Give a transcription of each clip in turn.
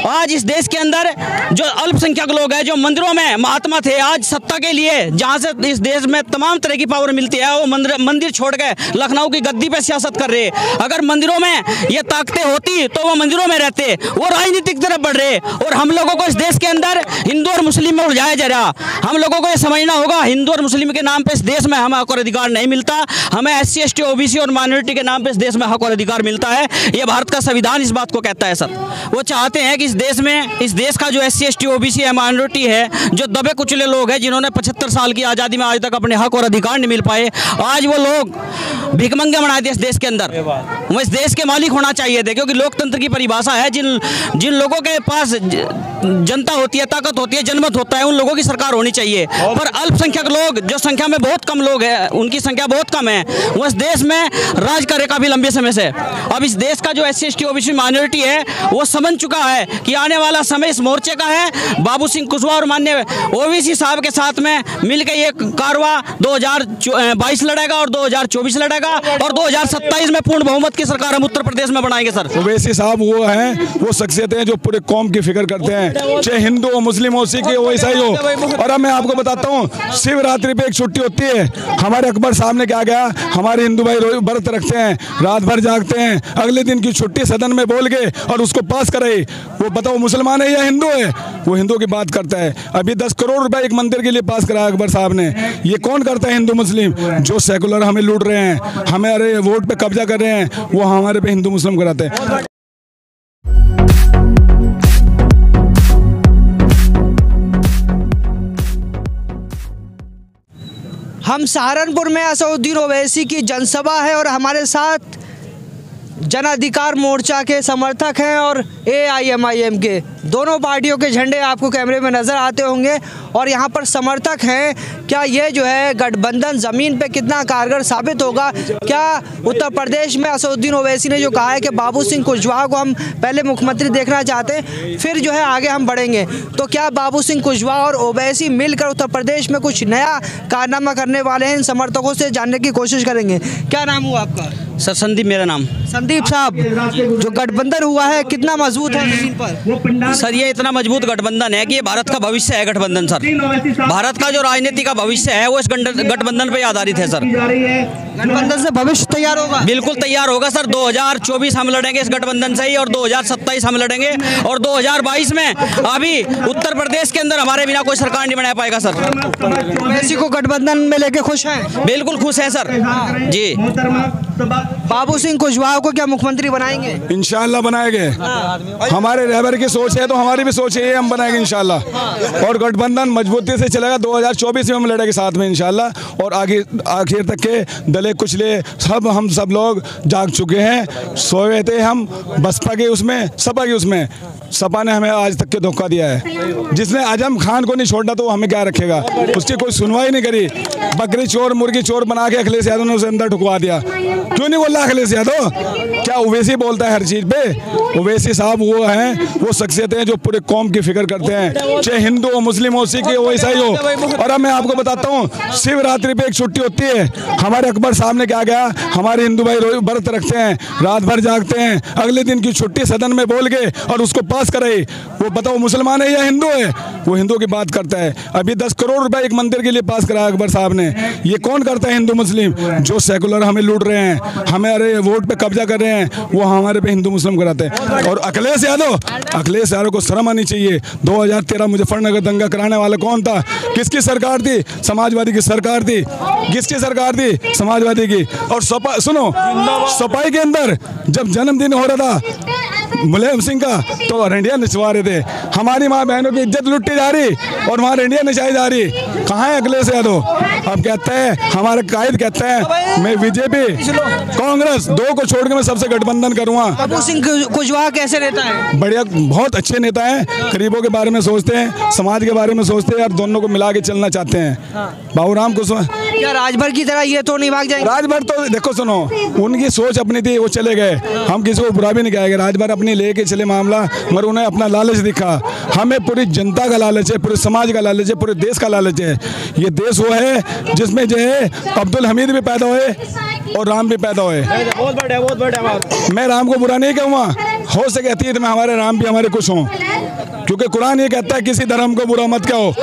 आज इस देश के अंदर जो अल्पसंख्यक लोग हैं, जो मंदिरों में महात्मा थे, आज सत्ता के लिए जहां से इस देश में तमाम तरह की पावर मिलती है, वो मंदिर छोड़ के लखनऊ की गद्दी पे सियासत कर रहे। अगर मंदिरों में ये ताकतें होती तो वो मंदिरों में रहते, वो राजनीतिक तरफ बढ़ रहे। और हम लोगों को इस देश के अंदर हिंदू और मुस्लिम में उलझाया जा रहा। हम लोगों को ये समझना होगा, हिंदू और मुस्लिम के नाम पे इस देश में हमें हक और अधिकार नहीं मिलता। हमें SC ST OBC और माइनॉरिटी के नाम पे इस देश में हक और अधिकार मिलता है। ये भारत का संविधान इस बात को कहता है सर। वो चाहते हैं कि इस देश का जो SC ST OBC है, माइनॉरिटी है, जो दबे कुचले लोग हैं, जिन्होंने 75 साल की आज़ादी में आज तक अपने हक और अधिकार नहीं मिल पाए, आज वो लोग भिखमंगे बना दिए इस देश के अंदर। वो इस देश के मालिक होना चाहिए थे, क्योंकि लोकतंत्र की परिभाषा है जिन लोगों के पास जनता होती है, ताकत होती है, जनमत होता है, उन लोगों की सरकार होनी चाहिए। पर अल्पसंख्यक लोग, जो संख्या में बहुत कम लोग हैं, उनकी संख्या बहुत कम है, वो इस देश में राज करे काफी लंबे समय से। अब इस देश का जो SC ST OBC माइनॉरिटी है, वो समझ चुका है कि आने वाला समय इस मोर्चे का है। बाबू सिंह कुशवाहा और माननीय OBC साहब के साथ में मिलकर ये कारवा 2022 लड़ेगा और 2024 लड़ेगा और 2027 में पूर्ण बहुमत की सरकार हम उत्तर प्रदेश में बनाएंगे सर। ओवैसी साहब वो हैं, वो शख्सियत हैं जो पूरे कौम की फिक्र करते हैं, चाहे हिंदू हो, मुस्लिम हो, सिख हो, ईसाई हो। और अब मैं आपको बताता हूँ, शिवरात्रि पे एक छुट्टी होती है। हमारे अकबर साहब ने क्या किया, हमारे हिंदू भाई व्रत रखते हैं, रात भर जागते हैं, अगले दिन की छुट्टी सदन में बोल के और उसको पास कराई। वो बताओ मुसलमान है या हिंदू है? वो हिंदू की बात करता है। अभी 10 करोड़ रुपए एक मंदिर के लिए पास कराया अकबर साहब ने। ये कौन करता है? हिंदू मुस्लिम। जो सेकुलर हमें लूट रहे हैं, हमारे वोट पे कब्जा कर रहे हैं, वो हमारे पे हिंदू मुस्लिम कराते हैं। हम सहारनपुर में असदुद्दीन ओवैसी की जनसभा है और हमारे साथ जन अधिकार मोर्चा के समर्थक हैं और AIMIM के, दोनों पार्टियों के झंडे आपको कैमरे में नज़र आते होंगे। और यहाँ पर समर्थक हैं। क्या ये जो है गठबंधन ज़मीन पे कितना कारगर साबित होगा? क्या उत्तर प्रदेश में असदुद्दीन ओवैसी ने जो कहा है कि बाबू सिंह कुशवाहा को हम पहले मुख्यमंत्री देखना चाहते हैं, फिर जो है आगे हम बढ़ेंगे, तो क्या बाबू सिंह कुशवाहा और ओवैसी मिलकर उत्तर प्रदेश में कुछ नया कारनामा करने वाले हैं? इन समर्थकों से जानने की कोशिश करेंगे। क्या नाम हुआ आपका? सर संदीप मेरा नाम। संदीप साहब, जो गठबंधन हुआ है कितना मजबूत है जमीन पर? सर ये इतना मजबूत गठबंधन है कि ये भारत का भविष्य है। गठबंधन सर, भारत का जो राजनीति का भविष्य है वो इस गठबंधन पे आधारित है सर। गठबंधन से भविष्य तैयार होगा? बिल्कुल तैयार होगा सर। 2024 हम लड़ेंगे इस गठबंधन से ही, और 2027 हम लड़ेंगे, और 2022 में अभी उत्तर प्रदेश के अंदर हमारे बिना कोई सरकार नहीं बना पाएगा सर। ओवैसी को गठबंधन में लेके खुश हैं? बिल्कुल खुश हैं सर जी। बाबू सिंह कुशवाहा को क्या मुख्यमंत्री बनाएंगे? इंशाल्लाह बनाएंगे। हमारे रहबर की सोच है तो हमारी भी सोच है, हम बनाएंगे इंशाल्लाह। और गठबंधन मजबूती से चलेगा। 2024 में हम लड़ेंगे साथ में इंशाल्लाह। और आगे आखिर तक के दले कुचले हम सब लोग जाग चुके हैं। सोए थे हम बसपा के उसमें, सपा के उसमें। सपा ने हमें आज तक के धोखा दिया है। जिसने आजम खान को नहीं छोड़ा तो हमें क्या रखेगा? उसकी कोई सुनवाई नहीं करी। बकरी चोर मुर्गी चोर बना के अखिलेश यादव ने उसे अंदर ठुकवा दिया। क्यों नहीं बोल रहा अखिलेश यादव? क्या ओवैसी बोलता है हर चीज पे? ओवैसी साहब वो हैं, वो शख्सियत हैं जो पूरे कौम की फिक्र करते हैं, चाहे हिंदू हो, मुस्लिम हो, सिख हो, ईसाई हो। और अब मैं आपको बताता हूँ, शिवरात्रि पे एक छुट्टी होती है। हमारे अकबर साहब ने क्या किया, हमारे हिंदू भाई व्रत रखते हैं, रात भर जागते हैं, अगले दिन की छुट्टी सदन में बोल के और उसको पास कराई। वो बताओ मुसलमान है या हिंदू है? वो हिंदू की बात करता है। अभी 10 करोड़ रुपए एक मंदिर के लिए पास कराया अकबर साहब ने। ये कौन करता है? हिंदू मुस्लिम। जो सेकुलर हमें लूट रहे हैं, हमारे वोट पे कब्जा कर रहे हैं, वो हमारे पे हिंदू मुस्लिम कराते हैं। और अखिलेश यादव को शर्म आनी चाहिए। 2013 मुजफ्फरनगर दंगा कराने वाला कौन था? किसकी सरकार थी? समाजवादी की सरकार थी। किसकी सरकार थी? समाजवादी की। और सपाई के अंदर जब जन्मदिन हो रहा था मुलायम सिंह का, तो रंडिया नचवा रहे थे। हमारी माँ बहनों की इज्जत लुटी जा रही और वहाँ रंडिया नचाई जा रही। कहाँ है अखिलेश यादव? अब कहते हैं, हमारे कायद कहते हैं, मैं बीजेपी कांग्रेस दो को छोड़ के मैं सबसे गठबंधन करूँगा। बाबू सिंह कुशवाहा कैसे नेता है? बढ़िया, बहुत अच्छे नेता हैं। गरीबों के बारे में सोचते हैं, समाज के बारे में सोचते हैं और दोनों को मिला के चलना चाहते हैं। बाबूराम कुशवाहा क्या राजभर की तरह ये तो नहीं भाग जाएंगे? राजभर तो देखो सुनो, उनकी सोच अपनी थी, वो चले गए। हम किसी को बुरा भी नहीं कहेंगे। राजभर अपनी लेके चले मामला, मगर उन्हें अपना लालच दिखा। हमें पूरी जनता का लालच है, पूरे समाज का लालच है, पूरे देश का लालच है। ये देश वो है जिसमें जो है अब्दुल हमीद भी पैदा हुए और राम भी पैदा हुए। बहुत बड़ा। मैं राम को बुरा नहीं कहूँगा। हो सके अतीत में हमारे नाम भी हमारे कुछ हों, क्योंकि कुरान ये कहता है किसी धर्म को बुरा मत कहो।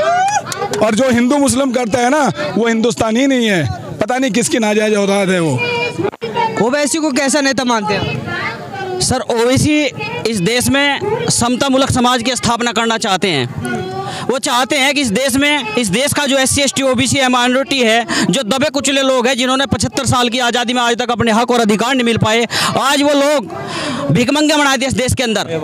और जो हिंदू मुस्लिम करता है ना वो हिंदुस्तानी नहीं है, पता नहीं किसकी नाजायज औलाद है वो। ओवैसी को कैसा नेता मानते हैं? सर ओवैसी इस देश में समता मूलक समाज की स्थापना करना चाहते हैं। वो चाहते हैं कि इस देश का जो SC ST OBC है, माइनॉरिटी है, जो दबे कुचले लोग हैं, जिन्होंने 75 साल की आज़ादी में आज तक अपने हक और अधिकार नहीं मिल पाए, आज वो लोग भिखमंगे बना दिए इस देश के अंदर।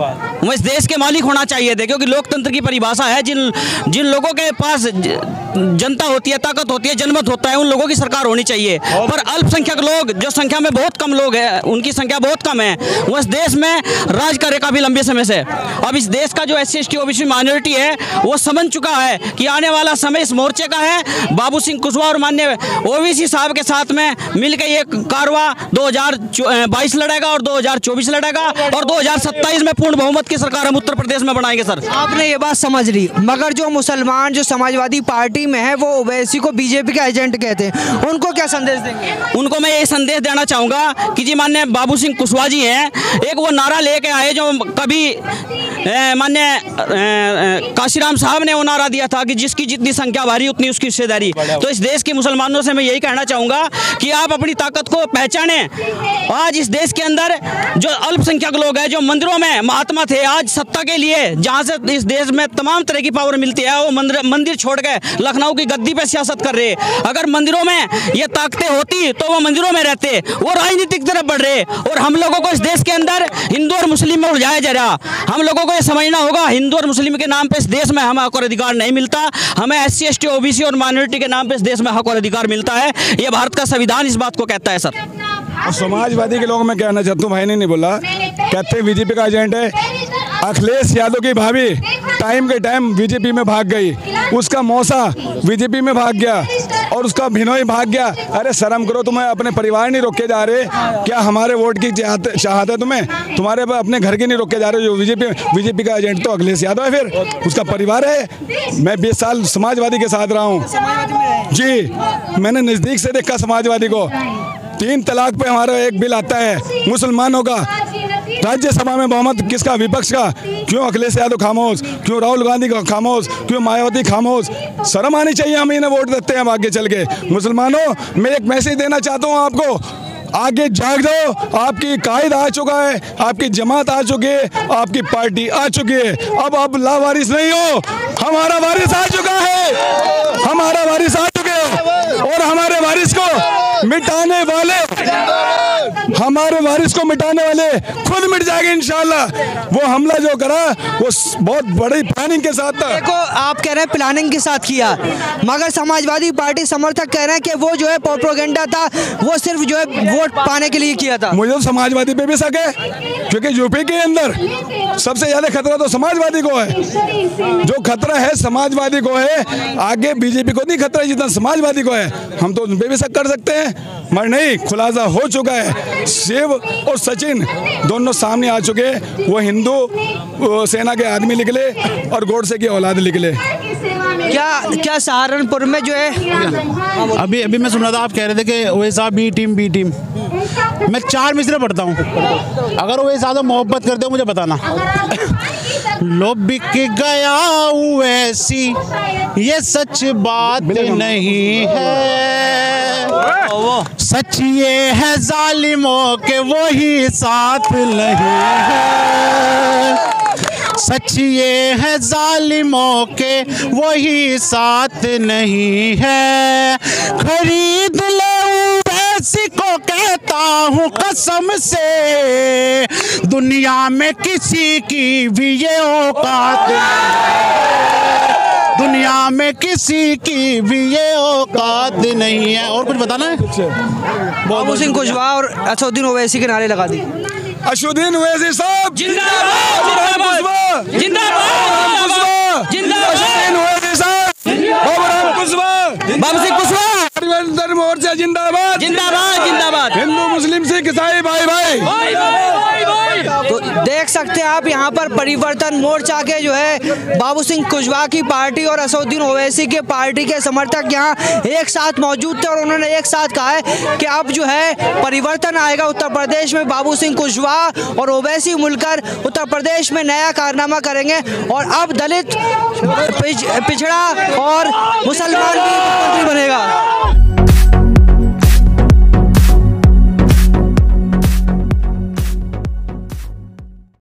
वो इस देश के मालिक होना चाहिए थे, क्योंकि लोकतंत्र की परिभाषा है जिन लोगों के पास जनता होती है, ताकत होती है, जनमत होता है, उन लोगों की सरकार होनी चाहिए। पर अल्पसंख्यक लोग, जो संख्या में बहुत कम लोग हैं, उनकी संख्या बहुत कम है, वो इस देश में राज करे काफ़ी लंबे समय से। अब इस देश का जो SC ST OBC माइनॉरिटी है वो समझ चुका है कि आने वाला समय इस मोर्चे का है। बाबू सिंह कुशवाहा और माननीय ओवैसी साहब के साथ में मिलकर ये कारवा 2022 लड़ेगा और 2024 लड़ेगा और 2027 में पूर्ण बहुमत की सरकार हम उत्तर प्रदेश में बनाएंगे। सर आपने ये बात समझ ली, मगर जो मुसलमान जो समाजवादी पार्टी में है वो ओवैसी को बीजेपी का एजेंट कहते हैं, उनको क्या संदेश देंगे? उनको मैं ये संदेश देना चाहूँगा कि जी माननीय बाबू सिंह कुशवाहा जी हैं, एक वो नारा लेके आए जो कभी माननीय काशीराम साहब ने वो नारा दिया था कि जिसकी जितनी संख्या भारी उतनी उसकी हिस्सेदारी। तो इस देश के मुसलमानों से मैं यही कहना चाहूँगा कि आप अपनी ताकत को पहचानें। आज इस देश के अंदर जो अल्पसंख्यक लोग हैं, जो मंदिरों में महात्मा थे, आज सत्ता के लिए जहाँ से इस देश में तमाम तरह की पावर मिलती है, वो मंदिर छोड़ के लखनऊ की गद्दी पे सियासत कर रहे। अगर मंदिरों में ये ताकतें होती तो वो मंदिरों में रहते, वो राजनीतिक तरफ बढ़ रहे। और हम लोगों को इस देश के अंदर हिंदू और मुस्लिम में उलझाया जा रहा। हम लोगों को ये समझना होगा, हिंदू और मुस्लिम के नाम पे इस देश में हमें हक और अधिकार नहीं मिलता, हमें SC ST OBC और माइनॉरिटी के नाम पे इस देश में हक और अधिकार मिलता है। ये भारत का संविधान इस बात को कहता है। सर और समाजवादी के लोग मैं कहना चाहता हूँ, भाई ने नहीं बोला, कहते हैं बीजेपी का एजेंट है। अखिलेश यादव की भाभी टाइम के टाइम बीजेपी में भाग गई, उसका मौसा बीजेपी में भाग गया और उसका भिनोई भाग गया। अरे शर्म करो, तुम्हें अपने परिवार नहीं रोक के जा रहे क्या? हमारे वोट की चाहत है तुम्हें? तुम्हारे अपने घर के नहीं रोक के जा रहे जो बीजेपी का एजेंट तो अखिलेश यादव है, फिर उसका परिवार है। मैं 20 साल समाजवादी के साथ रहा हूँ जी, मैंने नज़दीक से देखा समाजवादी को। 3 तलाक पे हमारा एक बिल आता है मुसलमानों का, राज्यसभा में बहुमत किसका? विपक्ष का। क्यों अखिलेश यादव खामोश? क्यों राहुल गांधी का खामोश? क्यों मायावती खामोश? शर्म आनी चाहिए, हम इन्हें वोट देते हैं आगे चल के। मुसलमानों, मैं एक मैसेज देना चाहता हूँ आपको, आगे जाग जाओ, आपकी कायद आ चुका है, आपकी जमात आ चुकी है, आपकी पार्टी आ चुकी है। अब आप लावारिस नहीं हो, हमारा वारिस आ चुका है, हमारा वारिस आ चुके हैं और हमारे वारिस को मिटाने वाले, हमारे वारिस को मिटाने वाले खुद मिट जाएंगे इंशाल्लाह। वो हमला जो करा वो बहुत बड़ी प्लानिंग के साथ था। देखो, आप कह रहे हैं प्लानिंग के साथ किया, मगर समाजवादी पार्टी समर्थक कह रहे हैं कि वो जो है प्रोपेगेंडा था, वो सिर्फ जो है वोट पाने के लिए किया था। मुझे तो समाजवादी पे भी शक है, क्योंकि यूपी के अंदर सबसे ज्यादा खतरा तो समाजवादी को है। जो खतरा है समाजवादी को है, आगे बीजेपी को नहीं खतरा जितना समाजवादी को है। हम तो उन पे भी शक कर सकते हैं, मगर नहीं, खुलासा हो चुका है। शिव और सचिन दोनों सामने आ चुके। वो हिंदू सेना के आदमी निकले और गोडसे की औलाद निकले। क्या सहारनपुर में जो है अभी मैं सुन रहा था, आप कह रहे थे कि ओवैसी साहब बी टीम। मैं 4 मिसरे पढ़ता हूँ, अगर ओवैसी साहब मोहब्बत करते हो मुझे बताना। लो बिक गया ओवैसी, ये सच बात नहीं है, सच ये है जालिमों के वही साथ नहीं है, सच ये है जालिमों के वही साथ नहीं है। खरीद ले ओवैसी को कहता हूँ कसम से, दुनिया में किसी की भी ये औकात नहीं, दुनिया में किसी की भी ये औकात नहीं है। और कुछ बताना है? बाबू सिंह कुशवाहा और असदुद्दीन ओवैसी के नारे लगा दिए। असदुद्दीन ओवैसी साहब जिंदाबाद, जिंदाबाद, जिंदाबाद, असदुद्दीन ओवैसी साहब, बाबू सिंह कुशवाहा मोर्चा जिंदाबाद, जिंदाबाद, जिंदाबाद। हिंदू मुस्लिम सिख ईसाई भाई भाई। तो देख सकते हैं आप यहाँ पर परिवर्तन मोर्चा के जो है बाबू सिंह कुशवाहा की पार्टी और असदुद्दीन ओवैसी के पार्टी के समर्थक यहाँ एक साथ मौजूद थे और उन्होंने एक साथ कहा है कि अब जो है परिवर्तन आएगा उत्तर प्रदेश में। बाबू सिंह कुशवाहा और ओवैसी मिलकर उत्तर प्रदेश में नया कारनामा करेंगे और अब दलित, पिछड़ा और मुसलमान भी मुख्यमंत्री बनेगा।